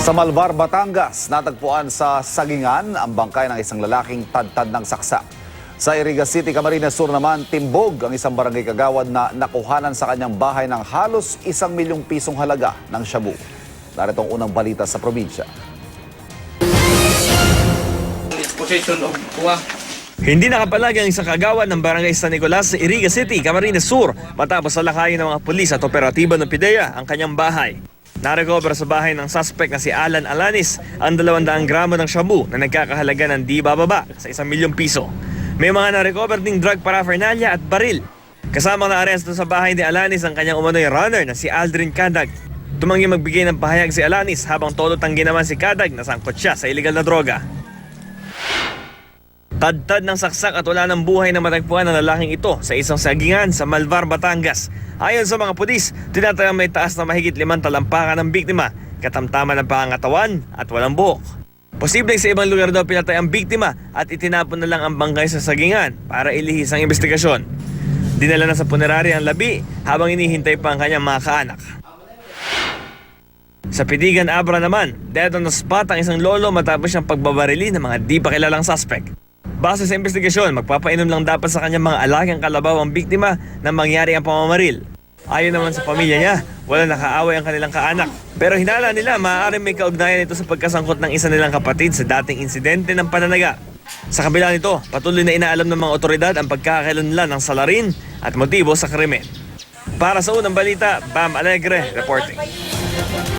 Sa Malvar, Batangas, natagpuan sa Sagingan ang bangkay ng isang lalaking tadtad ng saksa. Sa Iriga City, Camarines Sur naman, timbog ang isang barangay kagawad na nakuhanan sa kanyang bahay ng halos 1 milyong pisong halaga ng shabu. Narito ang unang balita sa probinsya. Hindi nakapalag ang isang kagawad ng barangay San Nicolas sa Iriga City, Camarines Sur matapos salakayin ng mga pulis at operatiba ng PIDEA ang kanyang bahay. Narecover sa bahay ng suspect na si Alan Alanis ang 200 gramo ng shabu na nagkakahalaga ng di bababa sa 1 milyong piso. May mga narecover ding drug paraphernalia at baril. Kasamang naaresto sa bahay ni Alanis ang kanyang umano'y runner na si Aldrin Cadag. Tumanggi magbigay ng pahayag si Alanis habang todo tanggi naman si Cadag na sangkot siya sa illegal na droga. Tadtad ng saksak at wala ng buhay na matagpuan ng lalaking ito sa isang sagingan sa Malvar, Batangas. Ayon sa mga pulis, tinatayang may taas na mahigit 5 talampakan ng biktima, katamtaman ng pangangatawan at walang buhok. Posibleng sa ibang lugar daw pinatay ang biktima at itinapon na lang ang bangkay sa sagingan para ilihis ang investigasyon. Dinala na sa punerarya ang labi habang inihintay pa ang kanyang mga kaanak. Sa Pidigan, Abra naman, dead on the spot ang isang lolo matapos siyang pagbabarili ng mga di pa kilalang suspect. Base sa investigasyon, magpapainom lang dapat sa kanyang mga alagang kalabaw ang biktima nang mangyari ang pamamaril. Ayon naman sa pamilya niya, wala nakaaway ang kanilang kaanak. Pero hinala nila maaaring may kaugnayan ito sa pagkasangkot ng isa nilang kapatid sa dating insidente ng pananaga. Sa kabila nito, patuloy na inaalam ng mga otoridad ang pagkakakilanlan ng salarin at motibo sa krimen. Para sa unang balita, Bam Alegre reporting.